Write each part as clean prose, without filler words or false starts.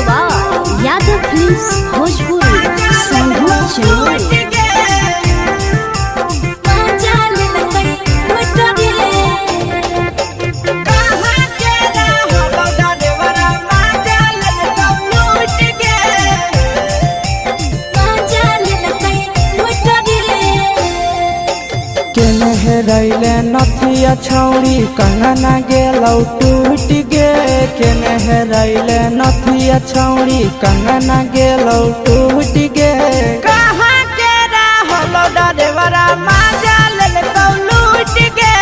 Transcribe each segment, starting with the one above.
By Yadav films Bhojpuri संगीत channel. हेरैले नथिया छौड़ी कंगना गेलौ टूट गे। केने हेरैले नथिया छौड़ी कंगना गेलौ टूट गे। कहाँ के रहलो डरेवरा माजा लेलकौ लूट गे।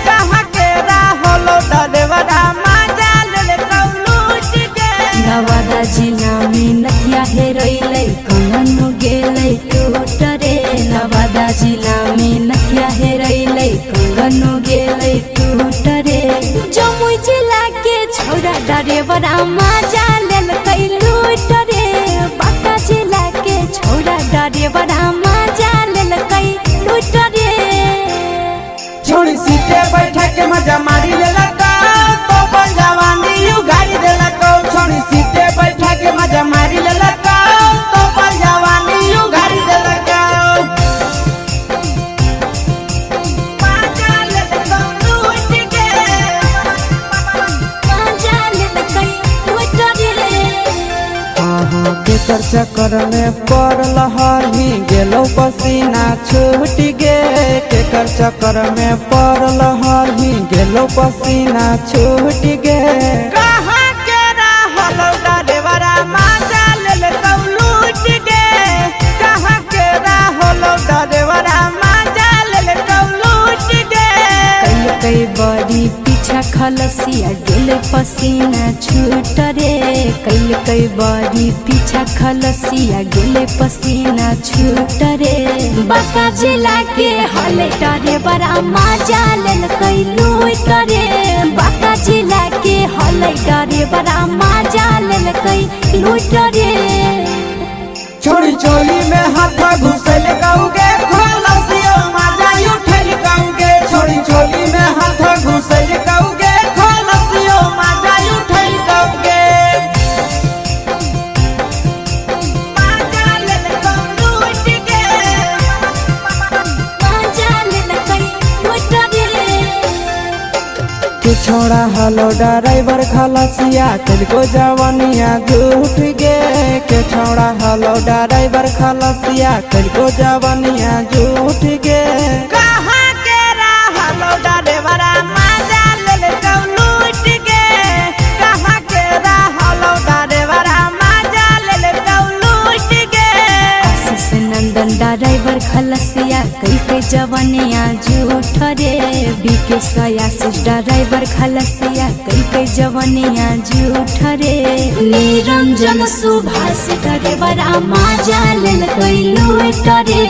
कहाँ के रहलो डरेवरा माजा लेलकौ लूट गे। नवादा जिला में नथिया हेरैले कंगन गेलै टूट रे। नवादा जिला में नथिया हेरैले कंगन गेलै टूट रे। जमुई जिला के छौड़ा डरेवरा माजा लेलकै लूट रे। बांका जिला के छौड़ा डरेवरा माजा लेलकै लूट रे। छोड़ी सीटे बैठा के मजा मारी लेलकौ तो जवानी उगाड़ी देलकौ। छोड़ी सीटे बैठा के मजा मारी लेलकौ तो जवानी उगाड़ी देलकौ। केकर चक्कर में पड़ल हरही गेलौ पसीना छूट गे। केकर चक्कर में पड़ल हरही गेलौ पसीना छूट गे। कहाँ के रहलो डरेवरा माजा लेलकौ लूट गे। कहाँ के रहलो डरेवरा माजा लेलकौ लूट गे। कई बड़ी पीछा खलसिया गेले पसीना छूट रे। कई बड़ी पीछा खलसिया गेले पसीना छूट रे। बांका जिला के हले डरेवरा माजा लेलकै लूट रे। बांका जिला के हले डरेवरा माजा लेलकै लूट रे। छोड़ी चोली में हाथ घुसल कौगे खलसियो माजा उठल कौगे। छोड़ी चोली में हाथ घुसल कौगे खलसियो माजा उठल कौगे। माजा लेलकौ लूट गे। माजा लेलकै लूट रे। के छोड़ा हलो ड्राइवर खलसिया कलको जवानिया झूठ गे। के छोड़ा हलो ड्राइवर खलसिया कलको जवानिया झूठ गे। कहाँ के रहलो डरेवरा माजा लेलकौ लूट गे। कहाँ के रहलो डरेवरा माजा लेलकौ लूट गे। आशीष नंदन ड्राइवर खलसिया कई जवानिया झूठ रे। बीके आशीष ड्राइवर खलसिया कई जवानिया झूठ रे। निरंजन सुभाष ड्राइवरा माजा लेलकै लूट रे।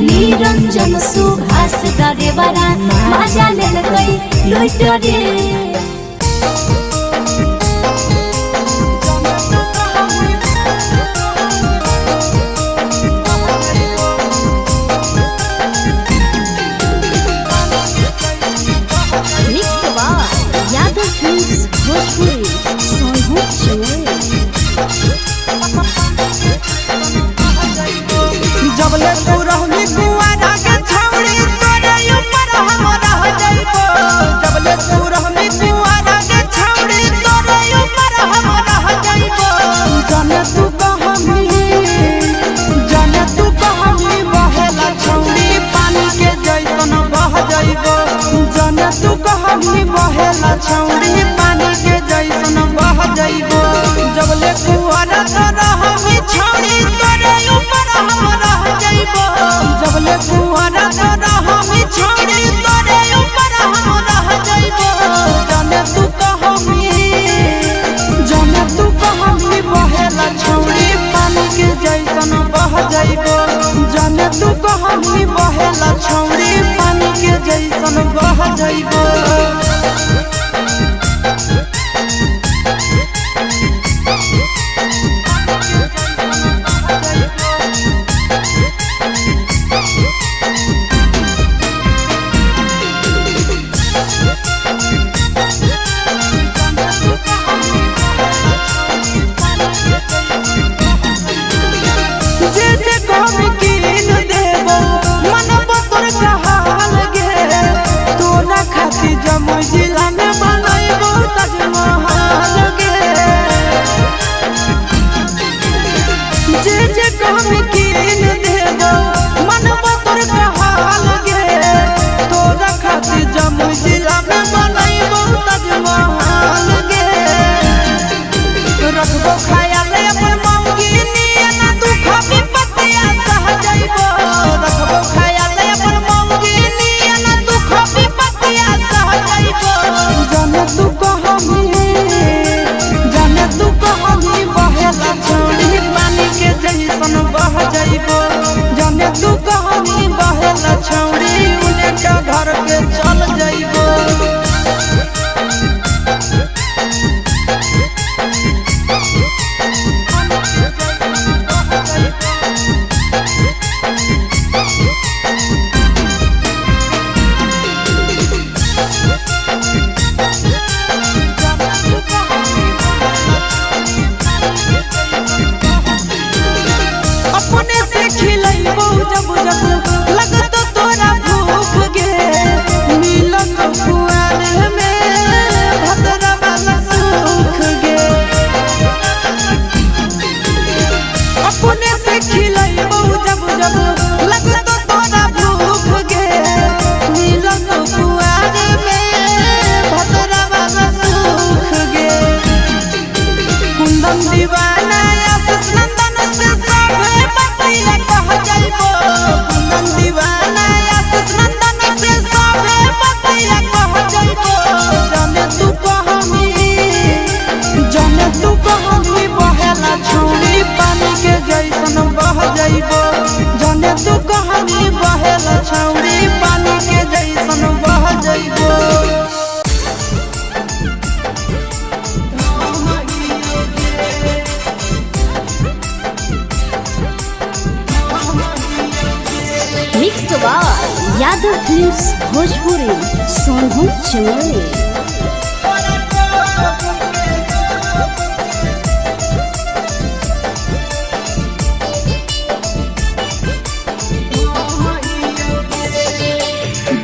निरंजन सुभाष ड्राइवरा माजा लेलकै लूट रे। यादव फिल्म्स भोजपुरी संगीत चैनल। जबले तू रहनी कुआरा के छौड़ी तोरे ऊपर हम रह जाइबो। जबले तू रहनी कुआरा के छौड़ी तोरे ऊपर हम रह जाइबो। जाने तू कहमी बहेला छौड़ी पानी के जैसन बह जाइबो। जाने तू कहमी बहेला छौड़ी पानी के जैसन बह जाइबो। जबले कुआरा तो रहमी छौड़ी तोरे ऊपर हम रह जाइबो। जबले कुआरा तो रहमी छौड़ी तोरे ऊपर हम रह जाइबो। जाने तू कहमी बहेला छौड़ी पानी के जैसन बह जाइबो। जाने तू कहमी बहेला छौड़ी पानी के जैसन बह जाइबो। रखबो ख्याल अपन मौगी नियन दुख विपत्तिया सह जइबो रखबो ख्याल अपन मौगी नियन दुख विपत्तिया सह जइबो जाने तू कहमी बहेला छौड़ी पानी के जैसन बह जइबो जाने तू कहमी बहेला छौड़ी उन्हें के घर के चल जइबो अपने से खिलैबो जब जब लगत तोरा भूख गे मिलत कुआर में भतरा वाला सुख गे अपने से खिलैबो जब जब लगत तोरा भूख गे मिलत कुआर में भतरा वाला सुख गे कुंदन दीवाना आशीष नंदन से सबे बतिया कह जइबो कुंदन दीवाना आशीष नंदन से सबे बतिया कह जइबो जाने तू कहमी बहेला छौड़ी पानी के जैसन बह जइबो जाने तू कहमी बहेला छौड़ी पानी के जैसन बह जइबो mix by Yadav films Bhojpuri Sonu Chamoli.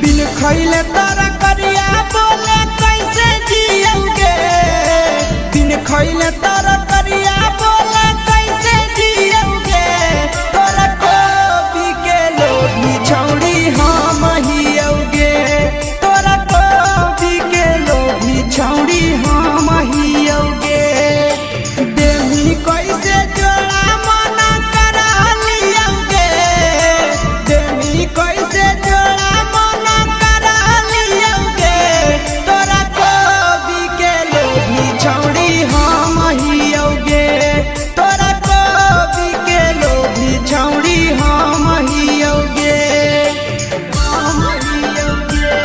बिन खइले तारा करिया बोले कैसे जियोगे बिन खइले तारा करिया बोले कैसे जियोगे तोरा कोबी के लोभी छौड़ी हम हियोगे तोरा कोबी के लोभी छौड़ी हम हियोगे देही कैसे जोड़ा मना करा लियोगे देही कैसे जोड़ा मना करा लियोगे तोरा कोबी के लोभी छौड़ी हम हियोगे तोरा कोबी के लोभी छौड़ी हम हियोगे हम हियोगे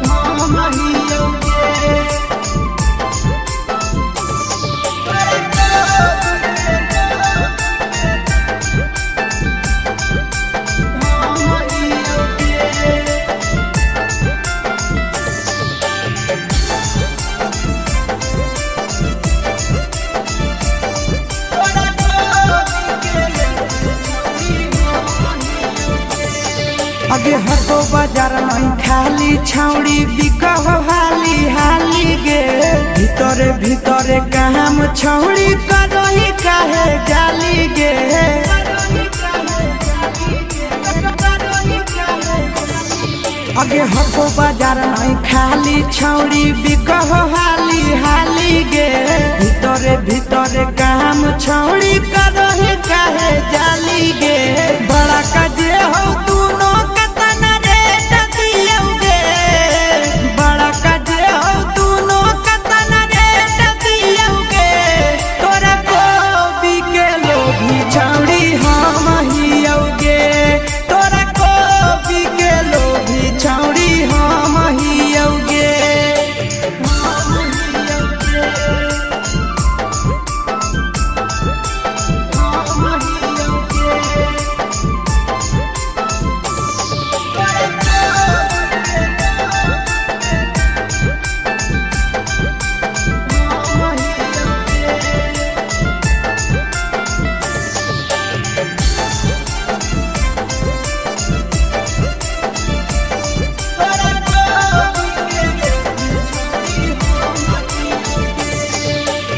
हम हियोगे तोरा हम हियोगे आगे हटो बाजार नहीं खाली छौड़ी बिकह हाली हाली गे भीतरे भीतरे काम छौड़ी करही काहे गाली गे आगे हटो बाजार नहीं खाली छौड़ी बिकह हाली हाली गे भीतरे भीतरे काम छौड़ी करही काहे गाली गे बड़ा कजे हो दूनो कतना रेट दियोगे बड़ा कजे हो दूनो कतना रेट दियोगे तोरा कोबी के लोभी छौड़ी हम हियोगे तोरा कोबी के लोभी छौड़ी हम हियोगे हम हियोगे हम हियोगे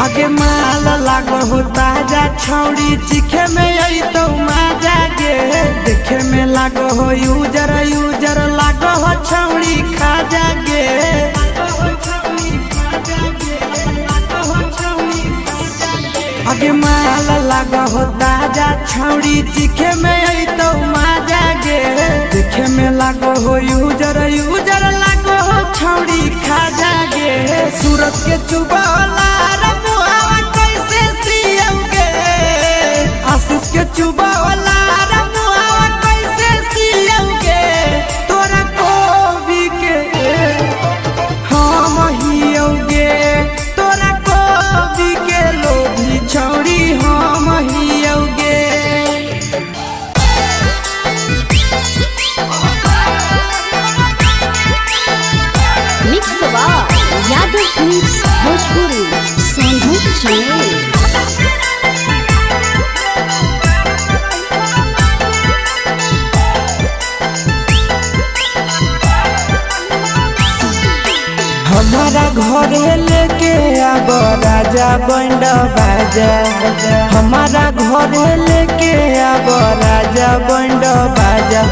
आगे माल लागो हो ताजा छौड़ी चिखे में आई तो माजा गे देखे में लागो हो यूजर यूजर लागो हो छौड़ी खा जा गे लगा हो ताजा छौड़ी दिखे में आई तो मजा गे देखे में लागो हो यूजर लागो हो छौड़ी खा जागे सूरत के चुबाला रमुआ कैसे सियोगे आशीष के चुबाला रमुआ कैसे सियोगे तोरा कोबी के हम हियोगे तोरा कोबी के लोभी छौड़ी हम हियोगे mix Yadav films Bhojpuri Sonu channel. हमारा घर लेके आब राजा बैंड बाजा हमारा घर लेके आब राजा बैंड बाजा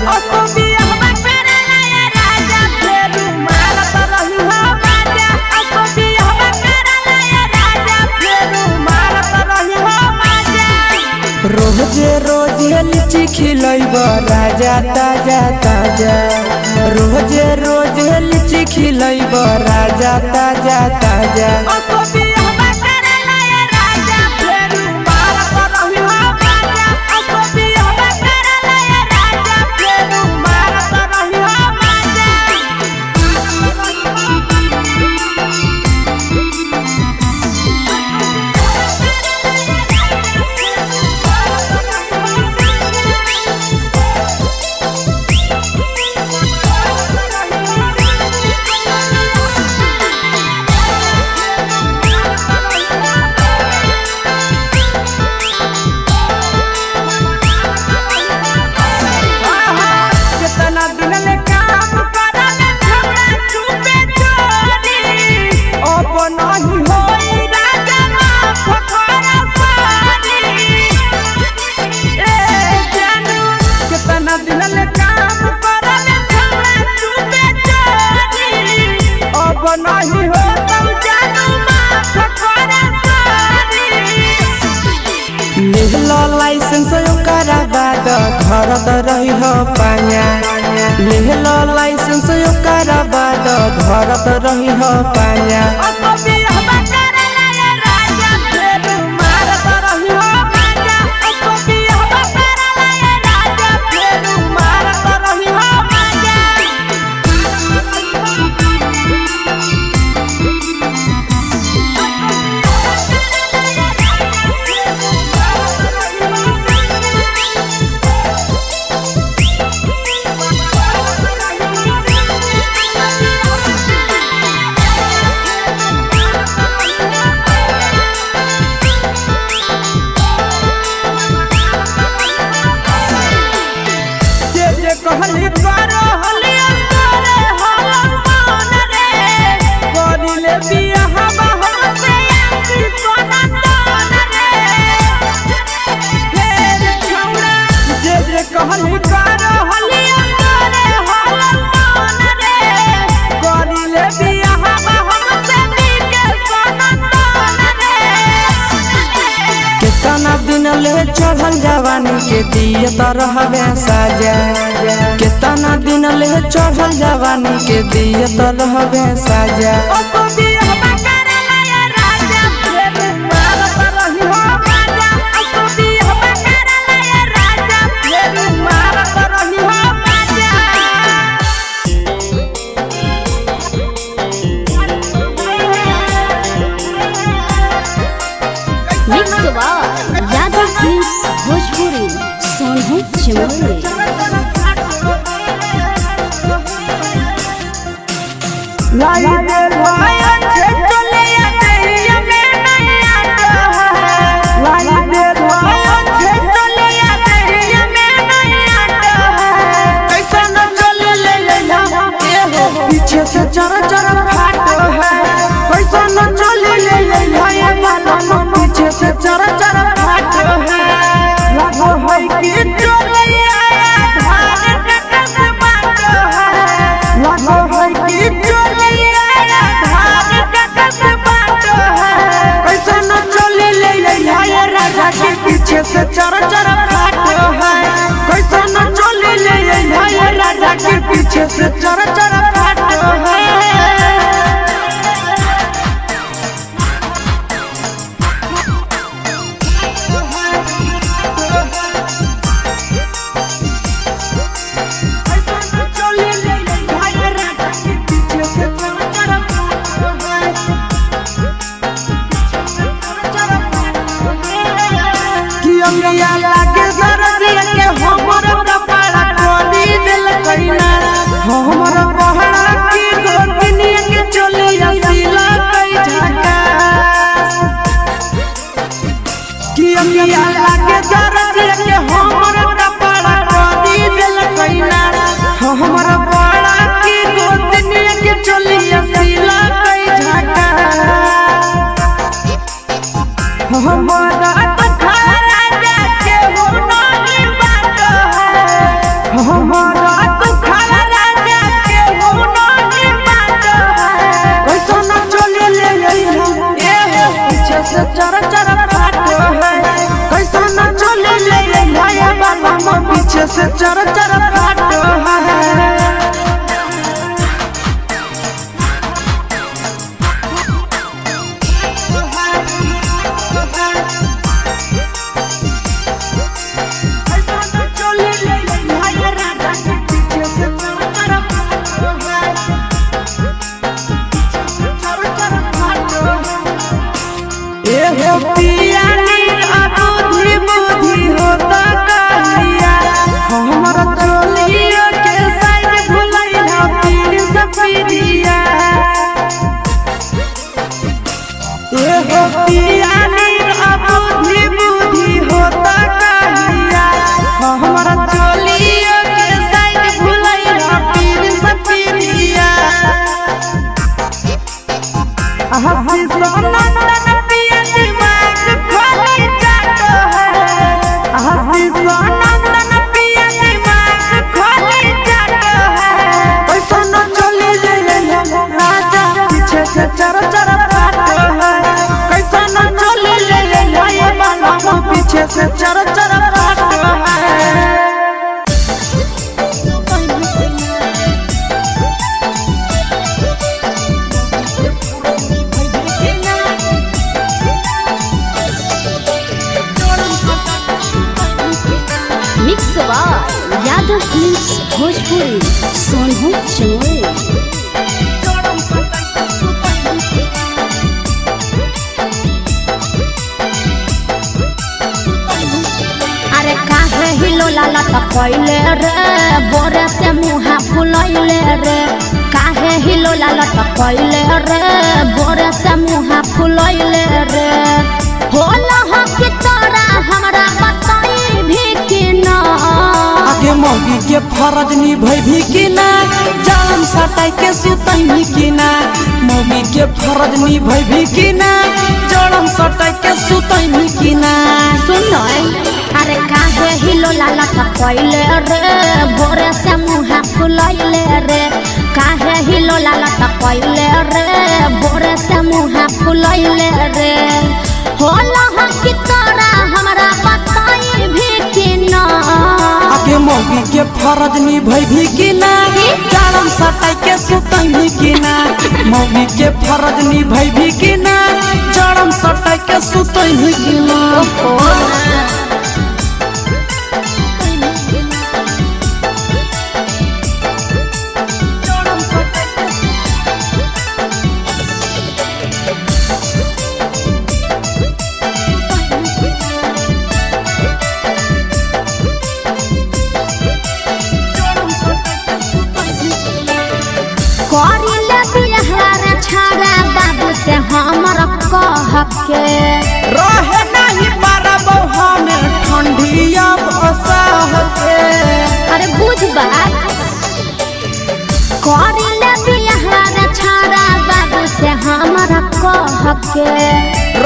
रोजे रोजे लीची खिलब राजा ताजा ताजा रोजे रोजे लीची खिलब राजा ताजा ताजा लाइसेंस ओकरा बाद धरत रही हो पाया लेहलो लाइसेंस ओकरा बाद धरत रही हो पाया कहली करो हली अंतरे हलम मन रे करिले बियाह हम से आंखी सोना तन रे हे छौड़ा जे कहली करो हली अंतरे हलम मन रे करिले बियाह हम से के सोना तन रे कितना दिन ले चढ़ल जवानी के दिए त रहबे साजा कितना दिन ले चढ़ल जवानी के दिए तो रहबे साजा mix Yadav films Bhojpuri Sonu channel. लाई दे भाया छे चले आते में नहीं आता है लाई दे भाया छे चले आते में नहीं आता है कैसा न चले ले ए हो पीछे से चर चर फाटो है कैसा न चले ले ए मानो पीछे से चर चर फाटो है लागो है कि चले आया धान कट से बाटो है लागो है कि पीछे से से चर चर फाटो है कैसा न चले ले भाया बाबा पीछे से चर चर फाटो है पीछे से चर चर फाटो है mix by Yadav films Bhojpuri Sonu चोर। हिलो लाला पकैले रे बोरे से मुहा फुलैले रे काहे हिलो लाला पकैले रे बोरे से मुहा फुलैले रे होला हो कि तोरा हमरा बताई भी कि ना आगे मौगी के फरज निभै भी कि ना जान सटाई के सुतई भी कि ना मौगी के फरज निभै भी कि ना जड़म सटाई के सुतई भी कि ना सुन अरे काहे हिलो लाला पकैले रे बोरे से मुहा फुलैले रे काहे हिलो लाला पकैले रे बोरे से मुहा फुलैले रे होला हो कि तोरा हमरा बताई भी कि ना आगे मौगी के फरज निभै भी कि ना जान सटाई के सुतई भी कि ना मौगी के फरज निभै भी कि ना जड़म सटाई के सुतई भी कि ना से हमर कह के रहे नहीं पारबो हमें ठंडिया बसाह के अरे बुझ बात करिले बिहार छाड़ा बाबू से हमर कह के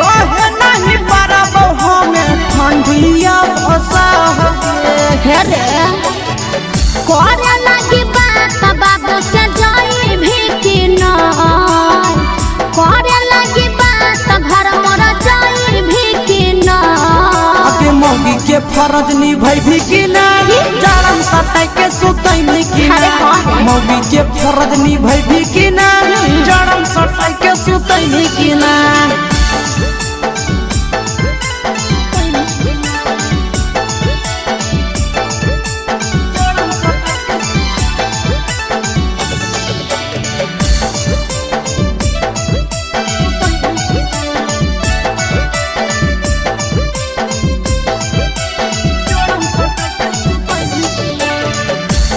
रहे नहीं पारबो हमें ठंडिया बसाह के हे रे करे लगी बात बाबू से जाई भी कि ना करे लगी बात घर मोर जाई भी कि ना आगे मौगी के फरज निभै भी कि ना जान सटाई के सुतई भी कि ना मौगी के फरज निभै भी कि ना जान सटाई के सुतई भी कि ना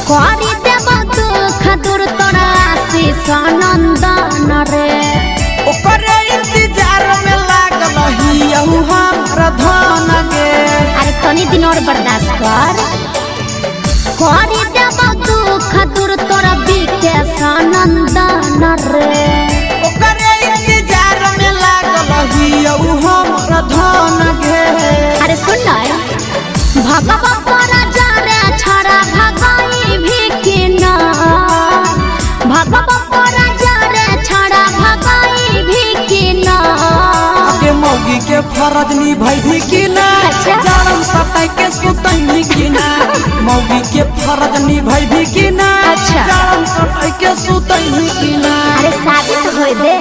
करी देव दुख दूर तोरा आशीष नंदन रे ओकरे इंतजार में लागल हियहु हमरा धन गे अरे तनी दिन और बर्दाश्त कर करी देव दुख दूर तोरा विकेश नंदन रे ओकरे इंतजार में लागल हियहु हमरा धन गे अरे सुन भगवा परा जारे छड़ा भगाई भी कि ना भगवा परा जारे छड़ा भगाई भी कि ना आगे मौगी मौगी के फरज निभैभी कि ना जारम सताई के सुतैनी कि ना मौगी के फरज निभैभी कि ना जारम सताई के सुतैनी कि ना अरे शादी तो होय दे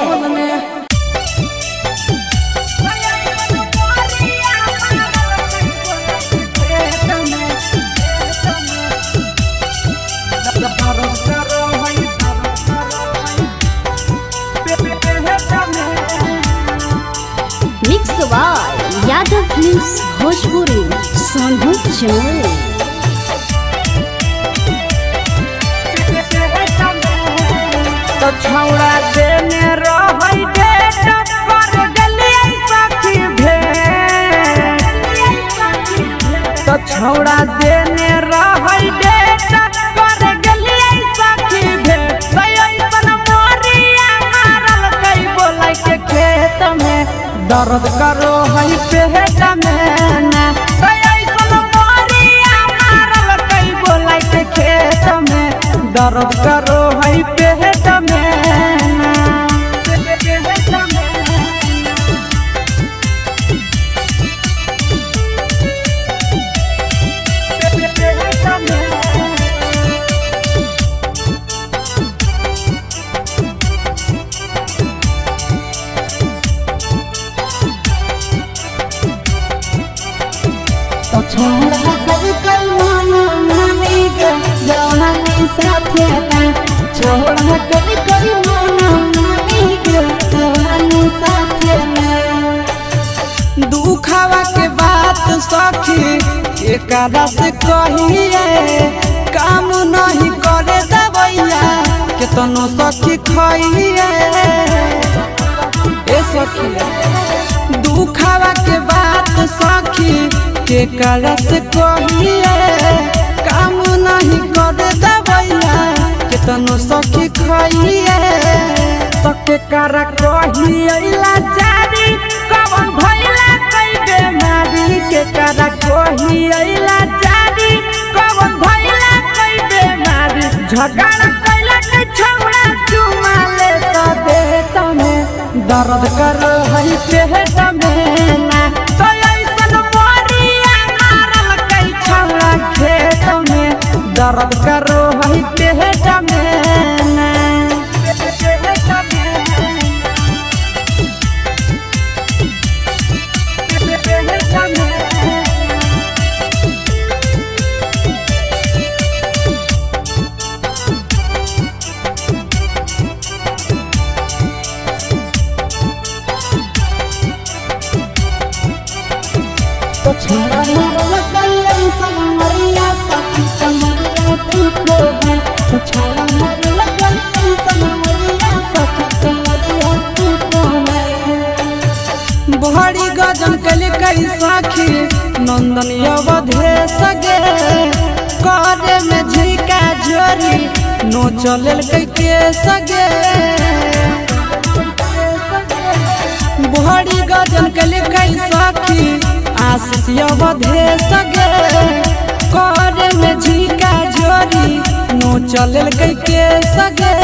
mix by Yadav films Bhojpuri Sonu चमोली तो छौड़ा देने रहै डेट कर गेलियै सखी भेट तो छौड़ा देने रहै डेट कर गेलियै सखी भेट ऐसन मोरिया मारल कई बोलै के खेत में दर्द करो है पेट में ना ऐसन मोरिया मारल कई बोलै के खेत में दर्द करो है पेट में छोड़ा कभी कल माना मानी के जवानी साथे ना छोड़ा कभी कल माना मानी के जवानी साथे ना दुखावा के बात सखी एकरा से कहिए काम नहीं करे दवैया केतनो सखी खइए ए सखी दुखावा के बात सखी के करस कहिए काम नहीं कर दवैया केतनो सखी खइए तो के कर कहिए लाचारी कवन भइला कई बेमारी के कर कहिए लाचारी कवन भइला कई बेमारी झगड़ा कैला के छौड़ा चुमा ले तो दे तमे दर्द कर हई पेट में ना तो ऐसन मोरिया मारल कई छौड़ा खेत में दर्द करो हई पेट में ना तो छोड़ा मारल कई समरिया सखी समरिया तुझको है तो छोड़ा मारल कई समरिया सखी समरिया तुझको है बहरी गजन कल कई साखी नंदन अवधे सगे करे में झिका झोरी नो चलल कई के सगे बहरी गजन कल कई साखी आशीष अवधे सगे करे में झिका झोरी नो चलल कई के सगे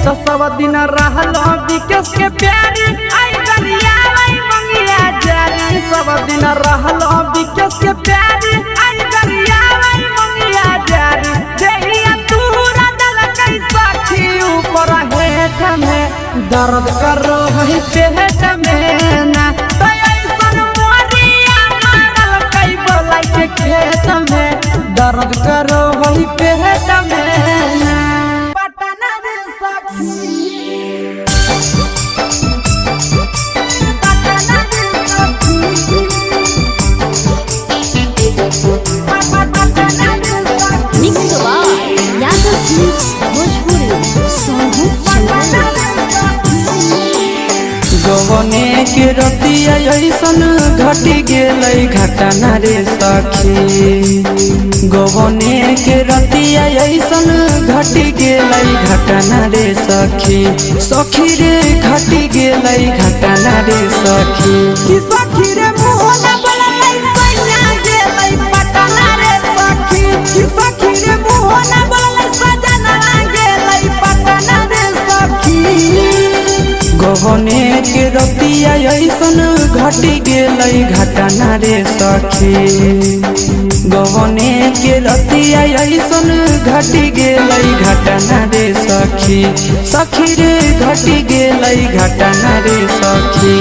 तो सब दिन रहल विकेश के प्यारी आई गरिया आई मंगिया जारी सब दिन रहल विकेश के प्यारी आई गरिया आई मंगिया जारी देहिया तूरा दल कई साखी ऊपर हेठ में दर्द करो है पेट में ना तो ऐसन मोरिया मारल कई बोलै के खेत में दर्द करो है पेट में ना पटना रे सखी mix by Yadav films Bhojpuri Sonu Chamoli गवने के रतिया ऐसन घटी गेलै घटना रे सखी गवने के रतिया ऐसन घटी गेलै घटना रे सखी सखी रे घटी गेलै घटना रे सखी कि सखी रे मोहना बोलै सैया गेलै पटना रे सखी कि सखी रे मोहना बोलै सजना गेलै पटना रे सखी गवने के रतिया ऐसन घटी गेलै घटना रे सखी गवने के रतिया ऐसन घटी गेलै घटना रे सखी सखी रे घटी गेलै घटना रे सखी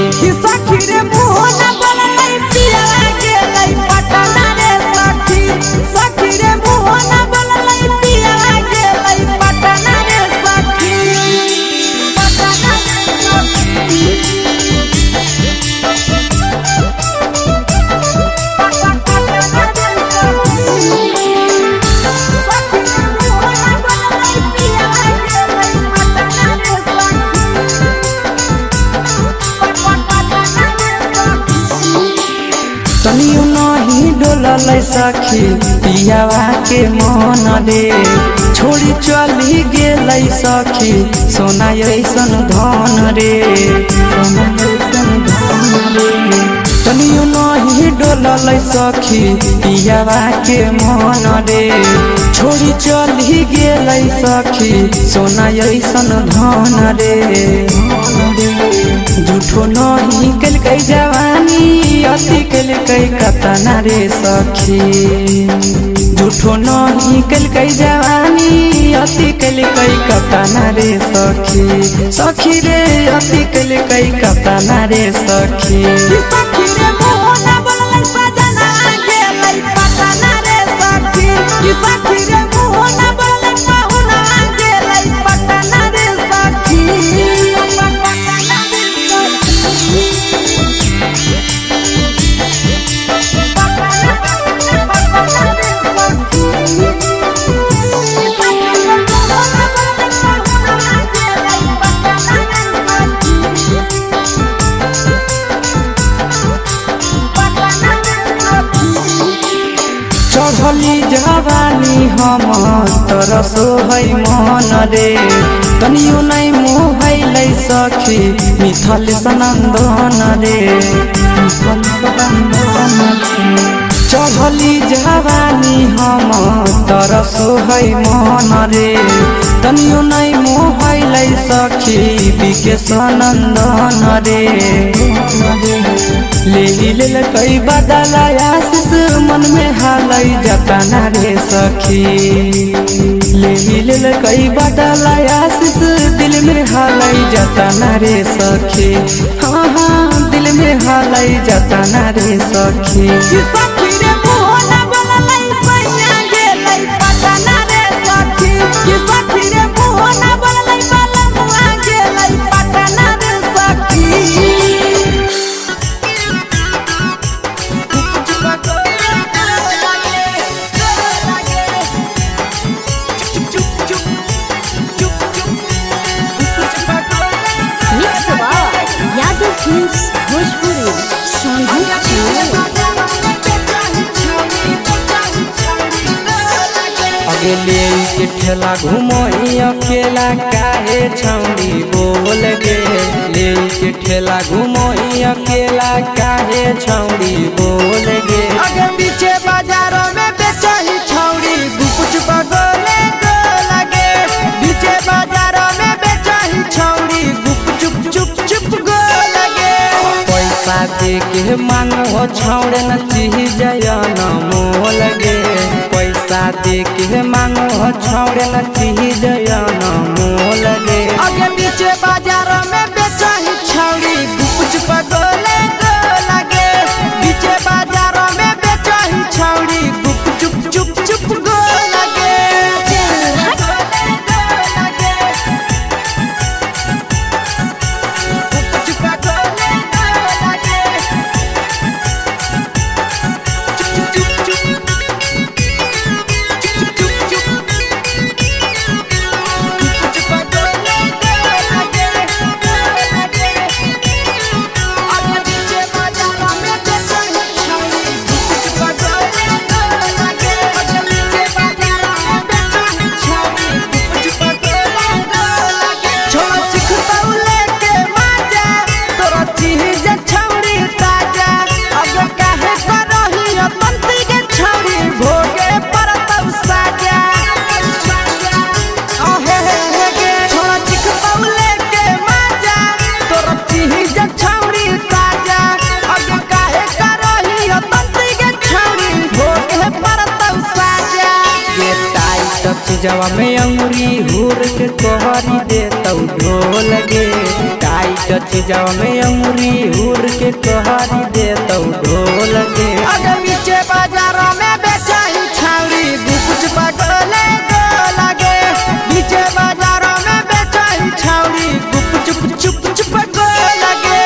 सखी रे मुँह न बोललै पिया गेलै पटना रे सखी सखी रे मुँह न बोललै पिया गेलै पटना रे सखी पटना रे तनियो नहीं डोललै सखी पियावा के मन रे छोड़ी चली गेलै सखी सोना ऐसन धन रे सोना ऐसन धन रे तनियो नहीं डोललै सखी पियावा के मन रे छोड़ी चली गेलै सखी सोना ऐसन धन रे झूठो नहीं कलकै जवानी अति कलकै कतना रे सखी झूठो नहीं कलकै जवानी अति कलकै कतना रे सखी सखी रे अति कलकै कतना रे सखी सखी रे मुँह न बोललै सजना गेलै पटना रे सखी सखी रे मुँह न बोललै पाहुना गेलै पटना रे सखी चढ़ली जवानी हम तरसो है मन रे तनियो नहीं मोहलै सखी मिथल सनंदन रे मिथल सनंदन चढ़ली जवानी हम तरसो है मन रे तनियो नहीं मोहलै सखी बिके सनंदन रे ले कई बदला आशीष मन में हालै जतना रे सखी ले कई बदला आशीष दिल में हालै जतना रे सखी हाँ हाँ दिल में हालै जतना रे सखी सखी रे मुँह न बोललै सैया गेलै पटना रे सखी सखी रे मुँह न बोललै बलमुआ गेलै पटना रे सखी mix by Yadav films Bhojpuri अगले के ठेला घुमई अकेला काहे छौड़ी बोल गे ले के ठेला घुमई अकेला काहे छौड़ी बोल गे अगे पीछे बाजारों में बेचही छौड़ी गुपुच बगोले गो लगे पीछे बाजारों में बेचही छौड़ी गुप चुप चुप चुप गो लगे पैसा दे के मांगो छौड़े न चीज न मोल गे पैसा दे के मांगो छौड़े न चीज न मोल गे अगे पीछे बाजारों में बेचही छौड़ी गुपुच बगोले गो लगे पीछे बाजारों में बेचही छौड़ी गुप चुप चुप चुप गो लगे चीजवा में अंगुरी हुर के कहरी दे तौ ढोल गे टाइट चीजवा में अंगुरी हुर के कहरी दे तौ ढोल गे अगे नीचे बाजारों में बेचाई छावड़ी कुछ पगले लगे नीचे बाजारों में बेचाई छावड़ी चुप चुप चुप लगे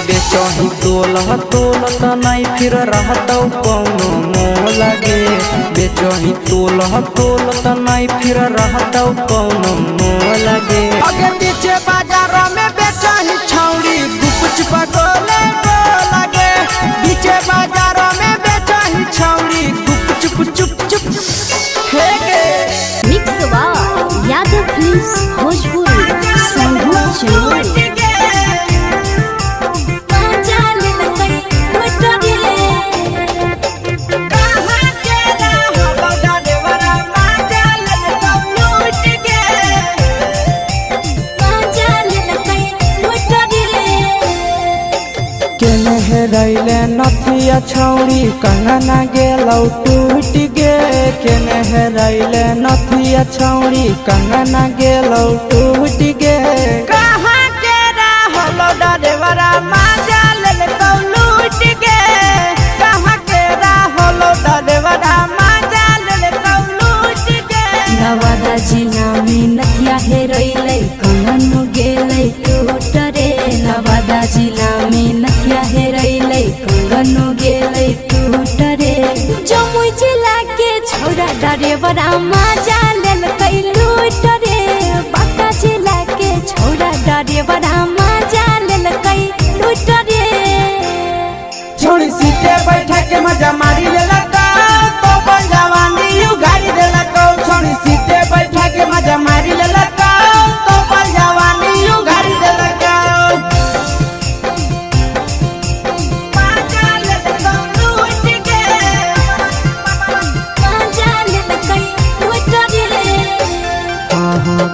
बेचही तोल त नहीं फिर रहतौ कौनो मोह लगे बेचही तोल त नहीं फिर रहतौ कौनो मोह लगे अगे नीचे बाजारों में बेचही छौड़ी कुछ पगले लगे नीचे बाजारों में बेचही छौड़ी चुप चुप चुप हे गे mix by Yadav films Bhojpuri संगीत चैनल रैले नथिया छौड़ी कंगना गेलौ टूट गे केने रैले नथिया छौड़ी कंगना गेलौ टूट गे कहाँ के रहलो डरेवरा माजा लेलकौ लूट गे कहाँ के रहलो डरेवरा माजा लेलकौ लूट गे नवादा जिला में नथिया हेरैलै कंगन गेलै टूट रे नवादा जिला में नथिया हेरैलै कंगन गेलै टूट रे जमुई जिला के छौरा डरेवरा माजा लेलकै लूट रे बांका जिला के छौरा डरेवरा माजा लेलकै लूट रे छोड़ी सीटे बैठा के मजा मारी लेलकौ तो बन जवानी यू गाड़ी देलकौ छोड़ी सीटे बैठा के मजा मारी लेलकौ तो बन जवानी यू गाड़ी देलकौ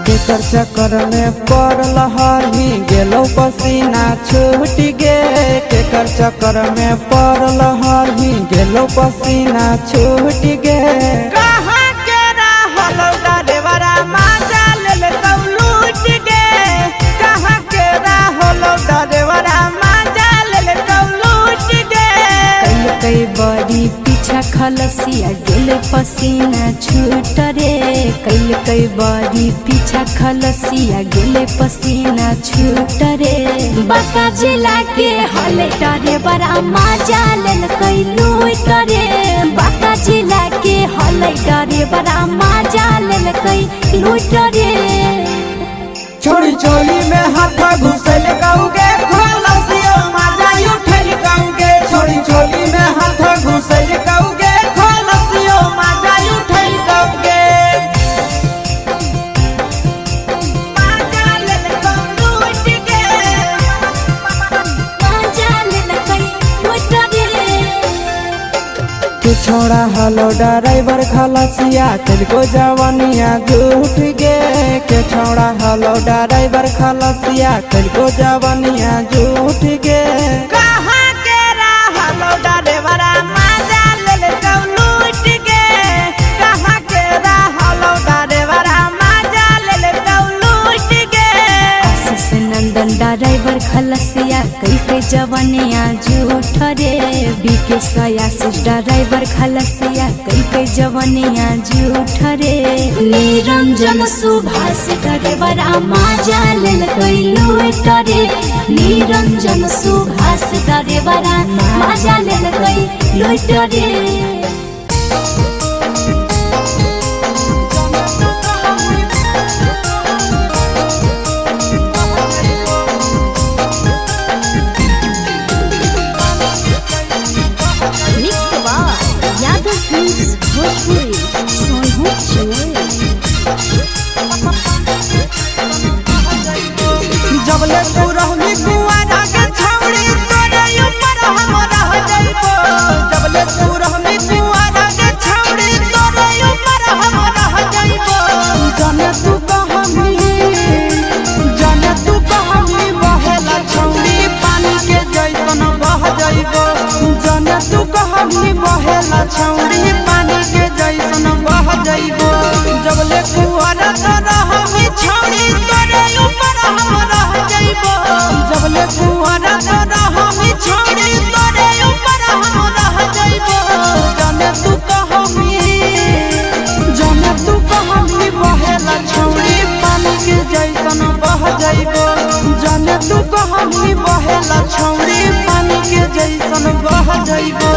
केकर चक्कर में पड़ल हरही गेलौ पसीना छूट गे केकर चक्कर में पड़ल हरही गेलौ पसीना छूट गे कहाँ के रहलो डरेवरा माजा लेलकौ लूट गे कहाँ के रहलो डरेवरा माजा लेलकौ लूट गे कई बड़ी पीछा खलसिया गेल पसीना छूट रे कई बड़ी पीछा खलसिया गेल पसीना छूट रे बांका जिला के हले डरे बड़ा माजा लेलकै लूट रे बांका जिला के हले डरे बड़ा माजा लेलकै लूट रे छोड़ी चोली में हाथ घुसल कौगे खलसियो माजा उठल कौगे छोड़ी चोली में हाथ घुसल कौगे खलसियो माजा उठल कौगे माजा लेलकौ लूट गे माजा लेलकै लूट रे के छोड़ा हलो ड्राइवर खलसिया तेलको जवानिया झूठ गे के छोड़ा हलो ड्राइवर खलसिया तेलको जवानिया झूठ गे कहाँ के रहलो डरेवरा माजा लेलकौ लूट गे कहाँ के रहलो डरेवरा माजा लेलकौ लूट गे आशीष नंदन ड्राइवर खलसिया कई जवनिया झूठ रे बीके सयासिस ड्राइवर खलसिया कई जवनिया झूठ रे निरंजन सुभाष ड्राइवरा माजा लेल कई लूट रे निरंजन सुभाष ड्राइवरा माजा लेल कई लूट रे। जबले तू रहमी कुआरा के छौड़ी तोरे ऊपर हम रह जाइबो जबले तू रहमी कुआरा के छौड़ी तोरे ऊपर हम रह जाइबो जाने तू कहमी बहेला छौड़ी पानी के जैसन बह जाइबो जाने तू कहमी बहेला छौड़ी पानी के जैसन बह जाइबो जबले कुआरा रहमी छौड़ी तोरे ऊपर हम रह जाइबो जबले कुआरा रहमी छौड़ी तोरे ऊपर हम रह जाइबो जाने तू कहमी बहेला छौड़ी पानी के जैसन बह जाइबो जाने तू कहमी बहेला छौड़ी पानी के जैसन बह जाइबो।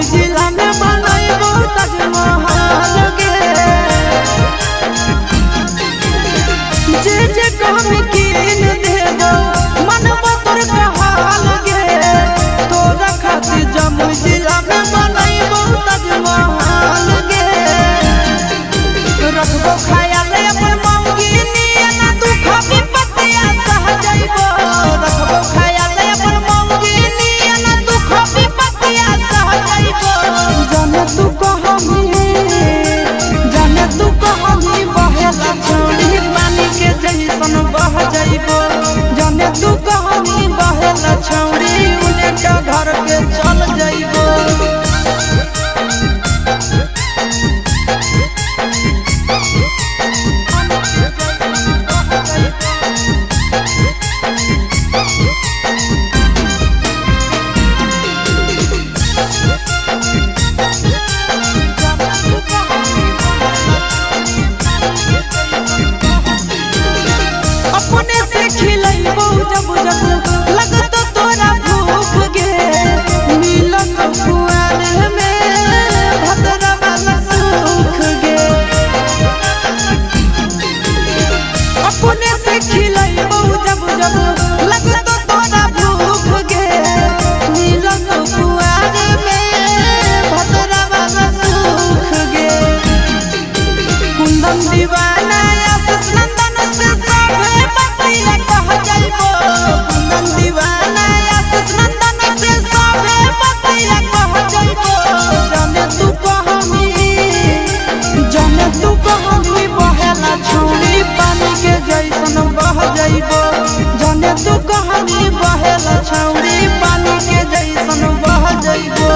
जिला में बनैबो ताजमहल गे जे कहमी कीन देबो मनबो तोर कहाल गे तोरा खातिर जमुई जिला में बनैबो ताजमहल गे रखबो ख्याल अपन मौगी नियना तू खबी पतिया सह जाइबो रखबो ख्याल अपन मौगी नियना तू खबी पतिया सह जाइबो जाने तू कहमी बहेला छौड़ी पानी के जैसन बह जाइबो जाने तू कहमी बहेला छौड़ी उन्हें का घर के चल जाइबो। अपने से खिलैबो जब जब लगतो तोरा भूख गे मिलत कुआर में भतरा वाला सुख गे अपने से खिलैबो जब जब लगतो तोरा भूख गे मिलत कुआर में भतरा वाला सुख गे कुंदन दीवाना आशीष नंदन से सभे बतिया कह जाइबो कुंदन दीवाना आशीष नंदन से सभे बतिया कह जाइबो जाने तू कहमी बहेला छौड़ी पानी के जैसन बह जाइबो जाने तू कहमी बहेला छौड़ी पानी के जैसन बह जाइबो।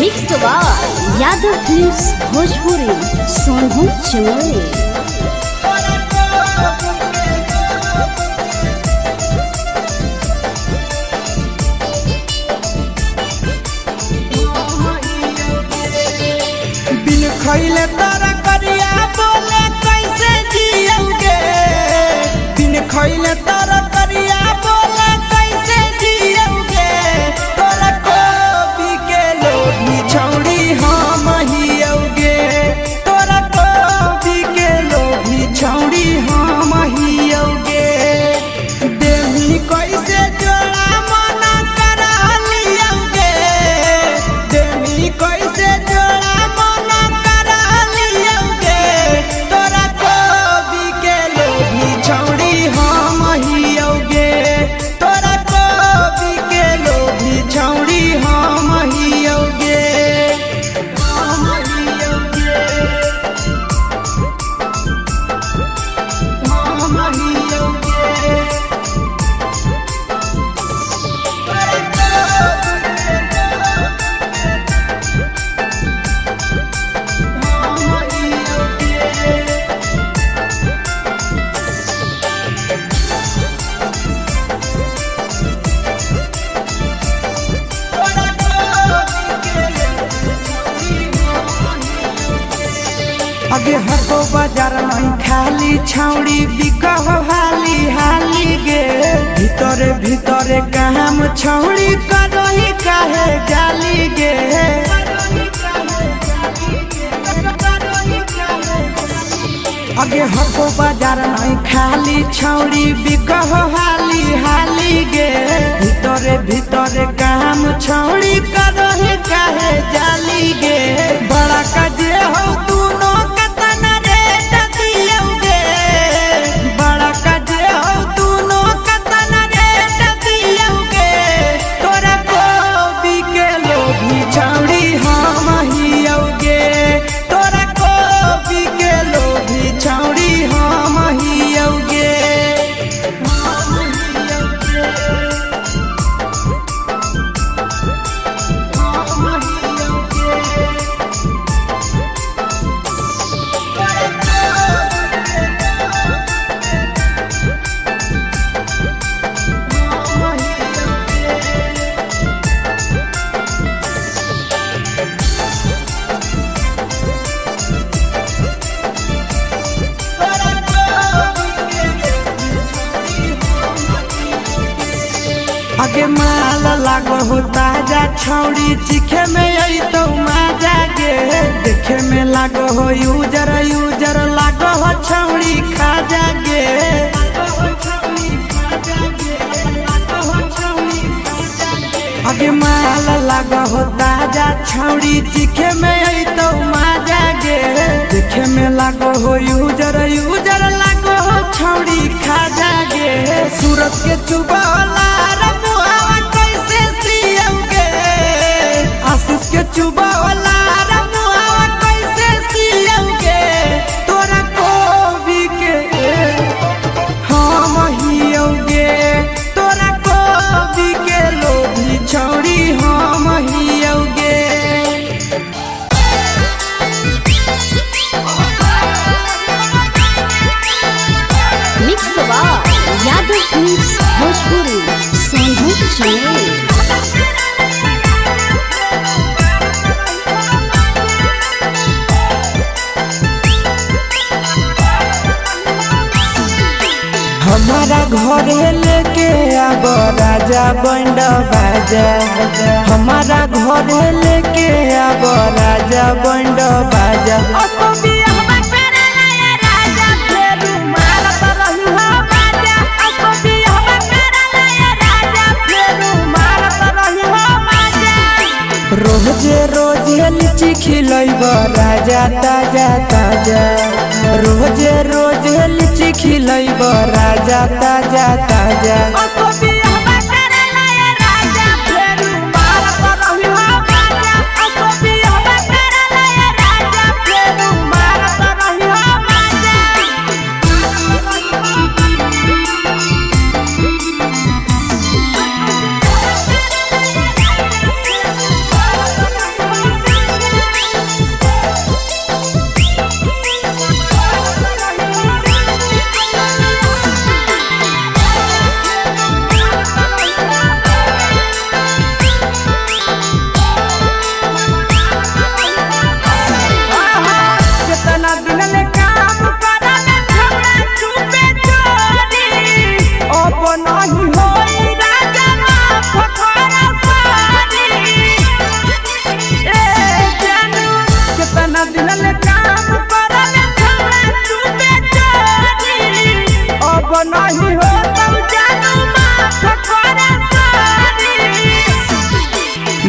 मिक्स बार यादव फिल्म्स भोजपुरी सोनू चमोली। बिन खैले तारा करिया बोले कैसे जियोगे बिन खैले तारा करिया बोले कैसे जियोगे तोरा कोबी के लोभी छौड़ी हम हियोगे तोरा कोबी के लोभी छौड़ी हम हियोगे देवी कैसे जोड़ा मना करा लियोगे देवी कैसे जोड़ा मना करा लियोगे आगे हको बाजार में खाली छौड़ी बिकह हाली हाली गे भीतरे भीतरे काम छौड़ी करही काहे जाली गे आगे हको बाजार में खाली छौड़ी बिकह हाली हाली गे भीतरे भीतरे काम छौड़ी करही काहे जाली गे बड़ा काजे हो दूनो कतना रे टकियोगे बड़ा काजे हो दूनो कतना रे टकियोगे तोरा कोबी के लोभी छौड़ी हम हियोगे तोरा कोबी के लोभी छौड़ी हम हियोगे आगे माल लागो हो ताजा छौड़ी चिखे में आई तो मजा गे देखे में लागो हो यूजर यूजर लागो हो छौड़ी खा जागे आगे माल लागो हो ताजा छौड़ी चिखे में आई तो मजा गे देखे में लागो हो यूजर यूजर लागो हो छौड़ी खा जागे सूरत के चुबाला आशीष के चुबावला रमुआ कैसे सियोगे तोरा कोबी के हम हियोगे तोरा कोबी के लोभी छौड़ी हम हियोगे मिक्स बा यादव फिल्म्स भोजपुरी संगीत चैनल हमारा घर लेके आब राजा बंड बाजा हमारा घर लेके आब राजा बंड बाजा रोजे रोजे लीची खिलैब राजा ताजा ताजा रोजे रोजे लीची खिलैब राजा ताजा ताजा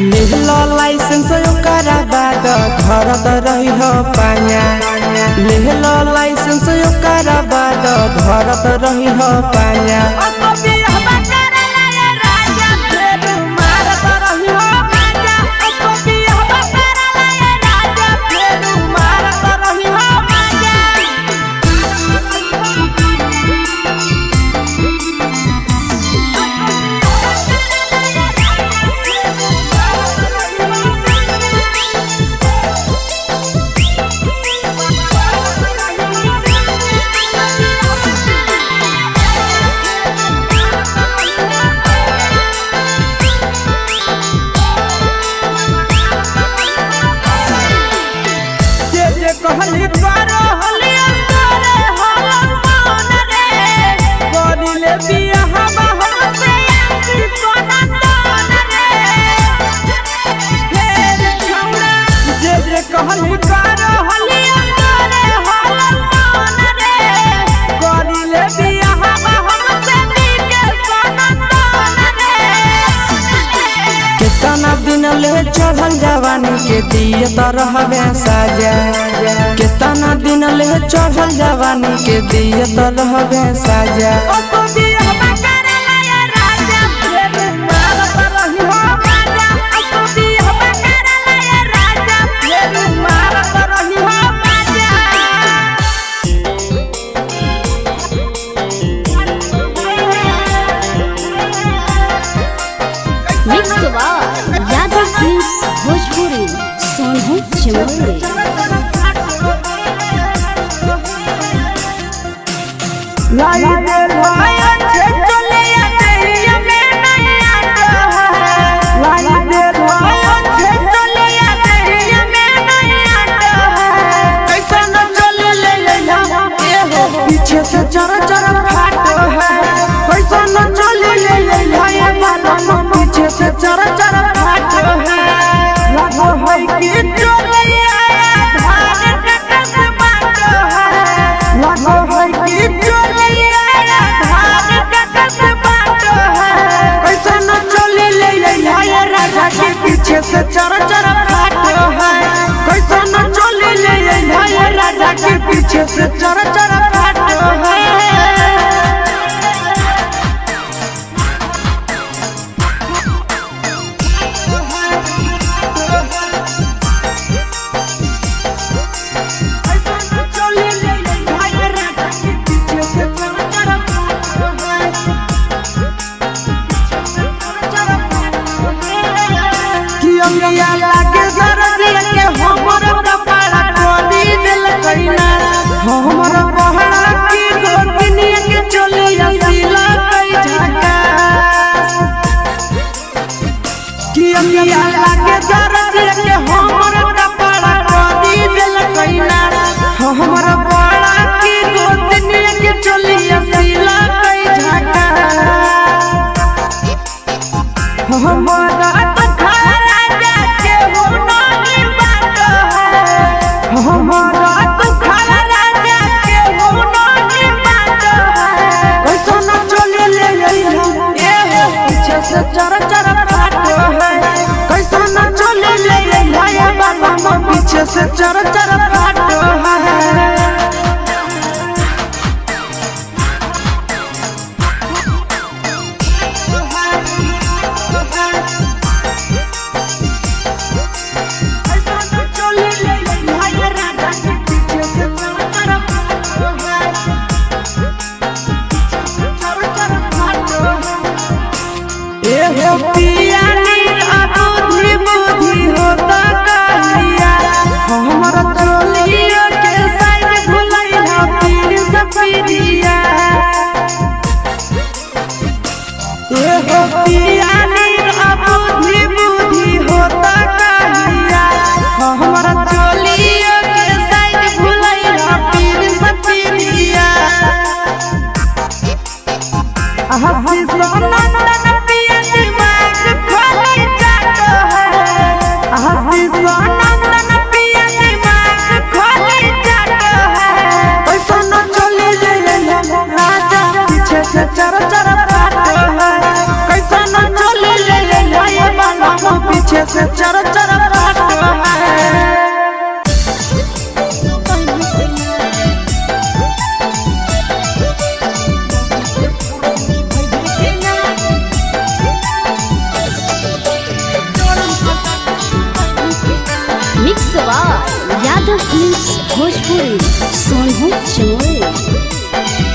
लाइसेंस ओकरा बाद घरत रही हो पाया लेहलो लाइसेंस ओकरा बाद घरत रही हो पाया कहली करो हलिया करे हला मन रे करिले बिया हम से आसी सोना तन रे फेर छौड़ा जे कहली करो हलिया करे हला मन रे करिले बिया हम से के सोना तन रे कितना दिन ले चढ़ल जवानी के दिए तो रहबे साजा कितना दिन ले चढ़ल जवानी के दिए तो रहबे साजा ओ तो बिया हम करला ये राजा रे मार करही हो राजा ओ तो बिया हम करला ये राजा रे मार करही हो मिक्स यादव फिल्म्स भोजपुरी सोनू चमोली लाई दे लाया छे चले आते में नहीं आता लाई दे लाया छे चले आते में नहीं आता कैसा न चले ले ए हो पीछे से चर चर फाटो है कैसा न चले ले ए बाला पीछे से चर चर फाटो है लागो है कि चले आया धान कटस बाटो है लागो है कि चले आया धान कटस बाटो है कैसा न चले ले राजा के पीछे से चर चर फाटो है कैसा न चले ले राजा के पीछे से चर चर फाटो है लागे जरदिया के हमर कपड़ा खोली दिल कइना हमर बहरा की गोतनिया के चलिया सिला कई झका कि अमिया लागे जरदिया के हमर कपड़ा खोली दिल कइना हमर बहरा की गोतनिया के चलिया सिला कई झका हमारा हमारा तो खाला राजा के होना की बात है कैसा न चले ले ए हो पीछे से चर चर फाटो है कैसा न चले ले बाबा पीछे से चर चर फाटो है पिया नीर अबुद्धि बुद्धि होता कहिया हमरा चलियो के साइड भुलैला पीर सफिरिया एहो पिया नीर अबुद्धि बुद्धि होता कहिया हमरा चलियो के साइड भुलैला पीर सफिरिया हसी सोना हसी सोनंदन पिया दिमाग खोली जातो है कैसा न चले ले राजा पीछे से चर चर फाटो है कैसा न चले ले बाला पीछे से चर चर फाटो है यादव फिल्म्स भोजपुरी सोनू चमोली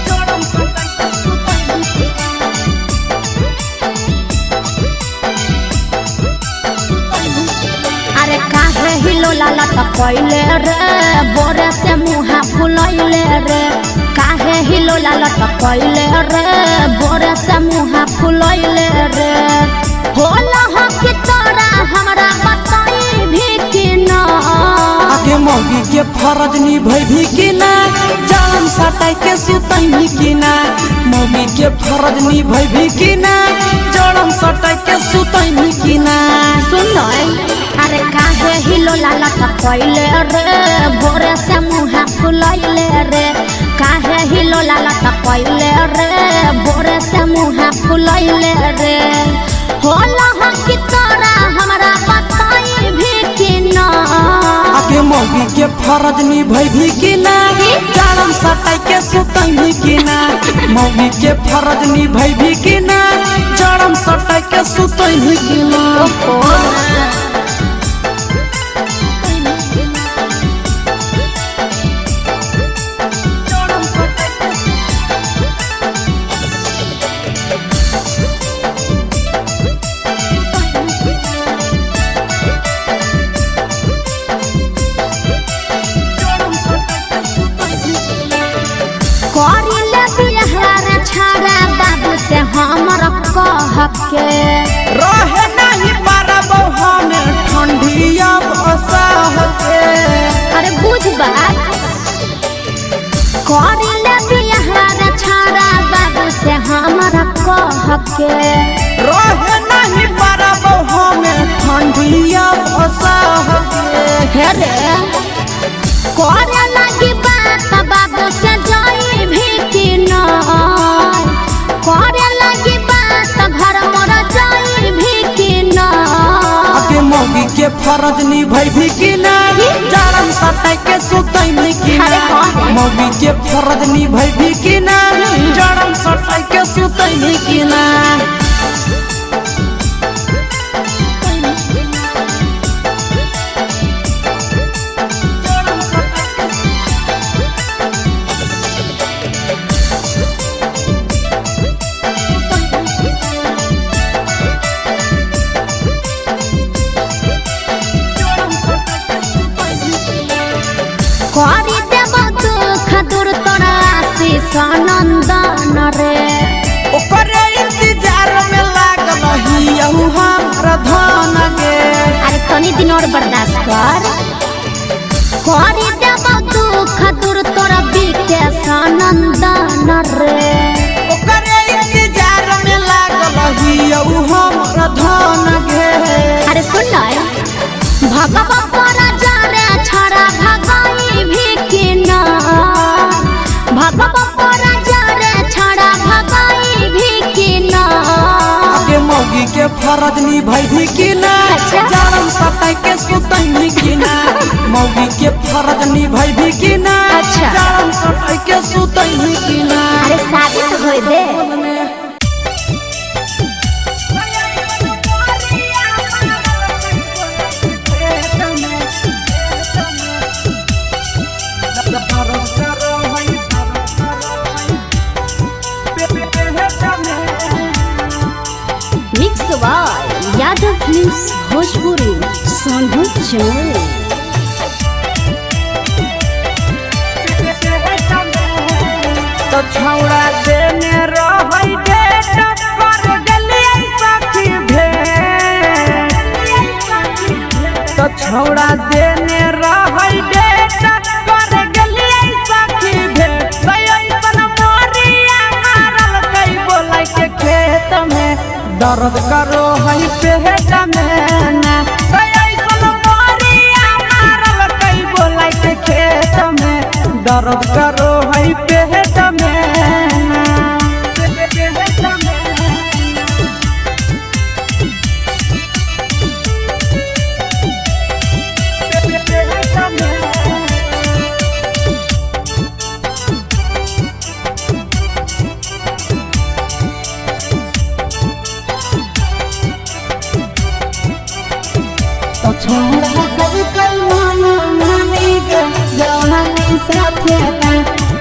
अरे काहे हिलो लाला टपैले रे बोरे से मुहा फुलैले रे काहे हिलो लाला टपैले रे बोरे से मुहा फुलैले रे होला हो कि तोरा हमरा बताई भी कि ना आगे मौगी के फरज निभैभी कि ना जान सटाई के सुतैभी कि ना मौगी के फरज निभैभी कि ना जान सटाई के सुतैभी कि ना सुन अरे काहे हिलो लाला टपैले रे भोरे से मुँह फुलैले रे काहे हिलो लाला टपैले रे भोरे से मुँह फुलैले रे होला हम की तोरा हमरा बताई भी कि ना आगे मौगी के फरज निभैभी कि ना जान सटाई के सुतैभी कि ना मौगी के फरज निभैभी कि ना जान सटाई के सुतैभी कि ना से हमर कह के रहे नहीं पारबो हमें ठंडिया बसाह के अरे बुझ बात करिले बिहार छाड़ा बाबू से हमर कह के रहे नहीं पारबो हमें ठंडिया बसाह के हे रे करे लगी बात बाबू से जाई भी कि ना करे लगी बात घर मोर जाई भी कि ना आगे मौगी के फरज निभैभी कि ना जान सटाई के सुतैभी कि ना मौगी के फरज निभैभी कि ना जान सटाई के सुतैभी कि ना करी देव दुख दूर तोरा आशीष नंदन रे ओकरे इंतजार में लागल हियहु हमर धन गे अरे तनी दिन और बर्दाश्त कर करी देव दुख दूर तोरा विकेश नंदन रे ओकरे इंतजार में लागल हियहु हमर धन गे अरे सुन भगवा परा जाने छड़ा भगाई भी कि ना भगवा परा जाने छड़ा भगाई भी कि ना आगे मौगी के फरज निभैभी कि ना जान सटाई के सुतैभी कि ना मौगी के फरज निभैभी कि ना जान सटाई के सुतैभी कि ना अरे शादी तो होई दे mix by Yadav films Bhojpuri Sonu चौरे तो छौड़ा देने रहै डेट कर गेलियै सखी भेट तो छौड़ा देने रहै डेट कर गेलियै सखी भेट ऐसन मोरिया मारल कई बोलै के खेत में दर्द करो है पेट में ना ऐसन मोरिया मारल कई बोलै के खेत में दर्द करो है पेट में छोड़ा कभी कल माना मानी गे जवानी साथे ना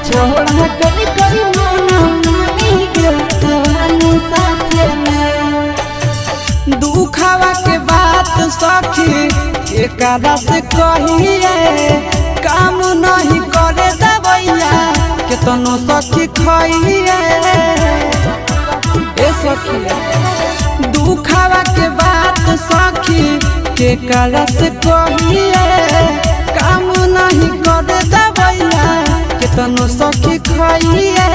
छोड़ा कभी कल माना मानी गे जवानी साथे ना दुखावा के बात सखी एकरा से कहिए काम नहीं करे दबैया केतनो सखी खइए ए सखी दुखावा के बात सखी के करस कहिए काम नहीं नहीं कर दबैया केतनो सखी खइए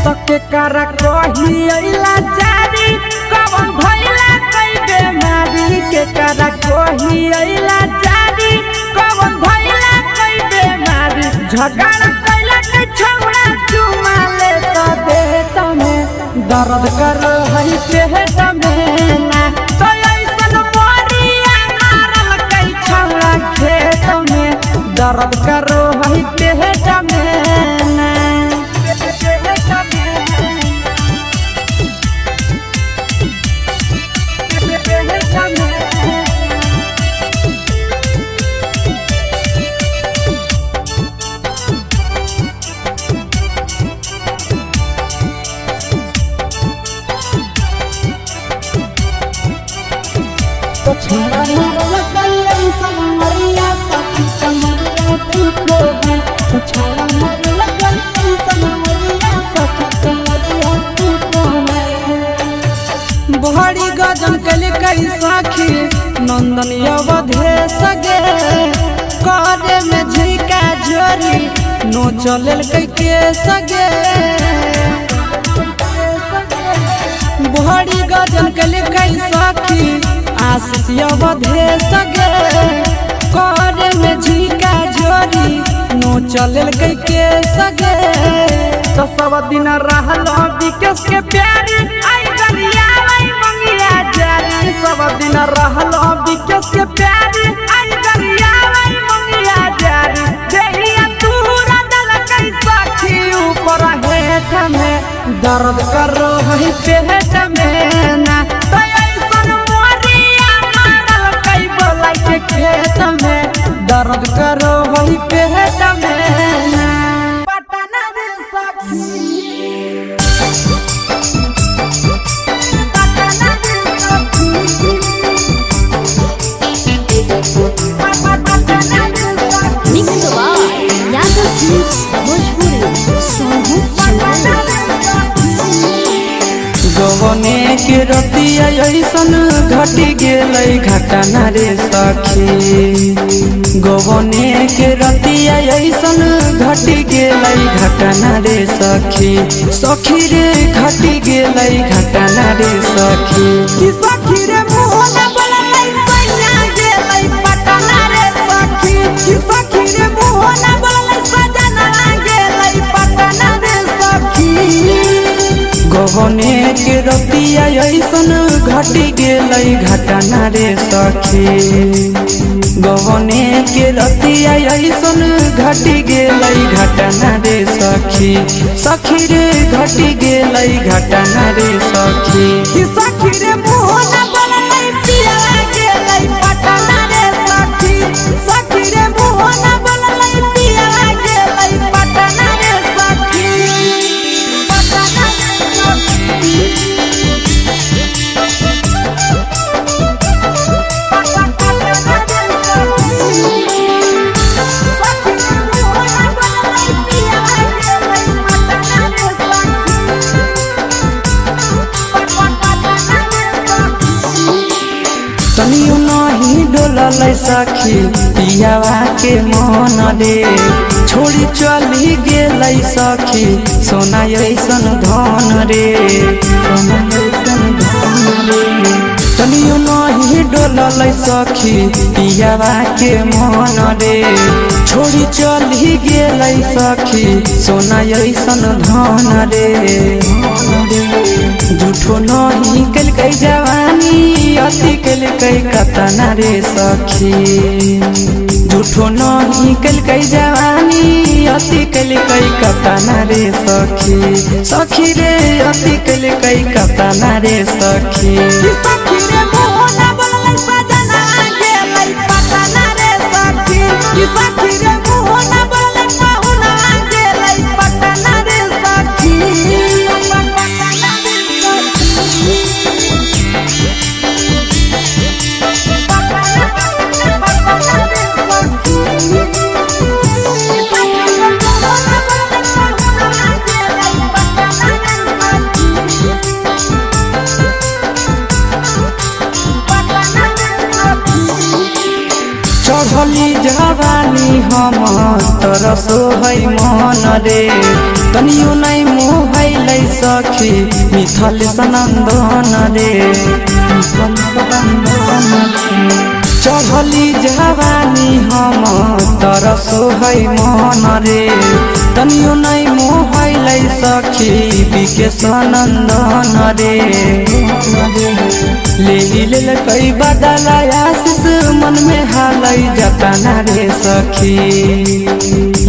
तो के करा कहिला जारी कवन भइला कई बेमारी के करा कहिला जारी कवन भइला कई बेमारी झगड़ा कैला के छौड़ा चुमा ले तो दे तमे दर्द कर हई पेट में ना तो ऐसन मोरिया मारल कई छौड़ा खेत में दर्द कर हई पेट में ना तो छोड़ा लगल ऐसन मरिया सखी कमरिया तुमको है तो छोड़ा लगल ऐसन मरिया सखी कमरिया तुमको है बहरी गजन कल कई साखी नंदन अवधे सगे करे में झिका जोरी नो चलल कई के सगे बहरी गजन कल कई साखी आशीष अवधे सगे करे में झिका जोरी नो चलल कई के सगे तो सब दिन रहल विकेश के प्यारी आई गरिया आई मंगिया जारी सब दिन रहल विकेश के प्यारी आई गरिया आई मंगिया जारी देहिया तूरा दल कई साखी ऊपर हेठ में दर्द कर रही पेट में ना तो ऐसन मोरिया मारल कई बोलाई के खेत में दर्द कर रही पेट में ना पटना रे सखी गवने के रतिया ऐसन घटी गेलै घटना रे सखी गवने के रतिया ऐसन घटी गेलै घटना रे सखी सखी रे घटी गेलै घटना रे सखी कि सखी रे मोहना बोललै सैया गेलै पटना रे सखी कि सखी रे मोहना बोललै सजना गेलै पटना रे सखी गवने के रतिया ऐसन घटी गेलै घटना रे सखी गवने के रतिया ऐसन घटी गेलै घटना रे सखी सखी रे घटी गेलै घटना रे सखी कि सखी रे मोहना बोललै पिया गेलै पटना रे सखी सखी रे मोहना बोललै पिया गेलै पटना रे सखी पटना रे तनियो नहीं डोललै सखी पियावा के मन रे छोड़ी चली गेलै सखी सोना ऐसन धन रे सोना ऐसन धन रे तनियो नहीं डोललै सखी पियावा के मन रे छोड़ी चली गेलै सखी सोना ऐसन धन रे झूठो नहीं कलकै जवानी अति कलकै कतना रे सखी झूठो नहीं कलकै जवानी अति कलकै कतना रे सखी सखी रे अति कलकै कतना रे सखी कि सखी रे मोहना बोललै सजना गेलै पटना रे सखी कि सखी रे मोहना बोललै पाहुना गेलै पटना रे सखी जवानी हम तरसो है मन रे तनियो नहीं मोहैलै सखी मिथल सनंदन रे चढ़ली जवानी हम तरसो है मन रे तनियो नहीं मोहैलै सखी बिके सनंदन रे ले कई बदला आशीष मन में हालै जतना रे सखी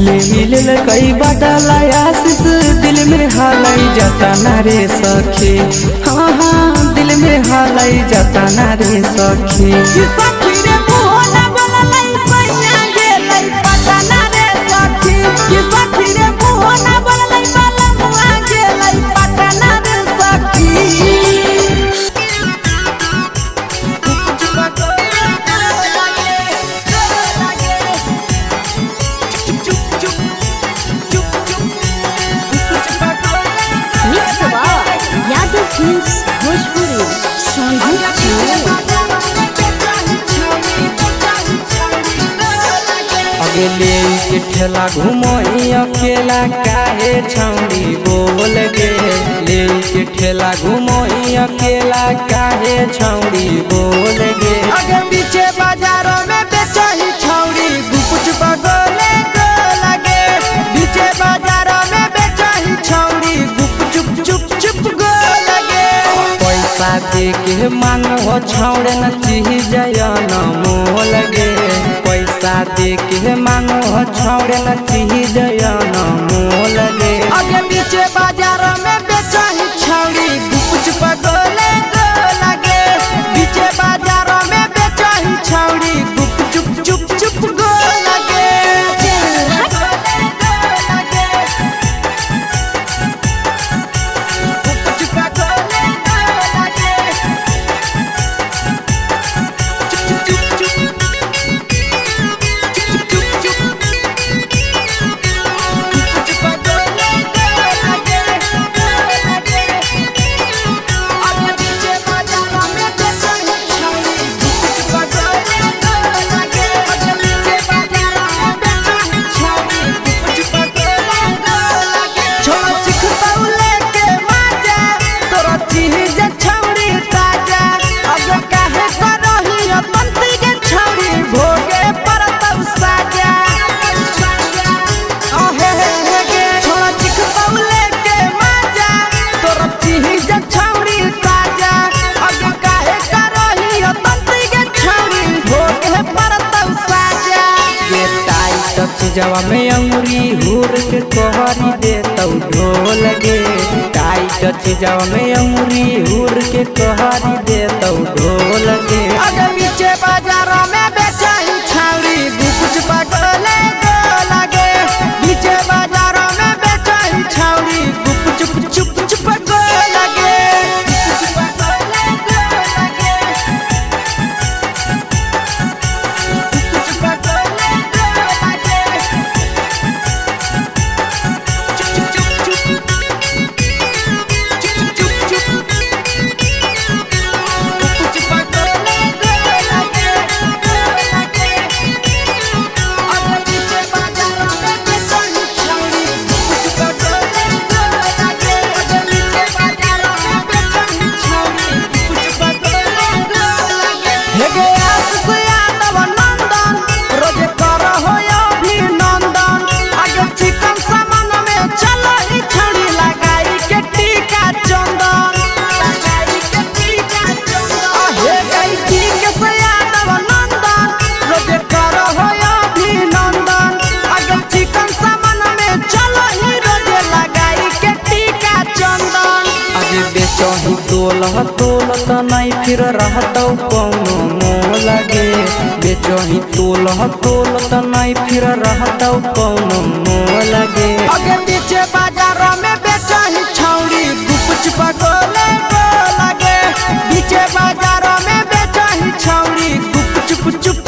ले कई बदला आशीष दिल में हालै जतना रे सखी हाँ हाँ दिल में हालै जतना रे सखी ले के ठेला घुमोई अकेला काहे छौड़ी बोल गे ले के ठेला घुमोई अकेला काहे छौड़ी बोल गे अगे पीछे बाजारों में बेचही छौड़ी गुपुच बगले को लगे पीछे बाजारों में बेचही छौड़ी गुप चुप चुप चुप गो लगे पैसा दे के मांगो छौड़े न चीज न मोल गे पैसा दे के मांगो छौड़े न चीज न मोल गे अगे पीछे बाजारों में बेचही छौड़ी गुपुच बगले को लगे पीछे बाजारों में बेचही छौड़ी गुप चुप चुप चुप गो लगे जवा में अंगुरी हुर के कहरी दे तौ ढोल गे टाइट जवा में अंगुरी हुर के कहरी दे तौ ढोल गे अगे पीछे बाजारों में बेचही छौड़ी गुपुच बगले को लगे पीछे बाजारों में बेचही छौड़ी गुप चुप चुप चुप गो लगे चही तोलत नहीं फिर रहतौ कौनो मोल गे बेचही तोलत नहीं फिर रहतौ कौनो मोल गे अगे पीछे बाजारों में बेचही छौड़ी गुपुच बगले को लगे पीछे बाजारों में बेचही छौड़ी गुप चुप चुप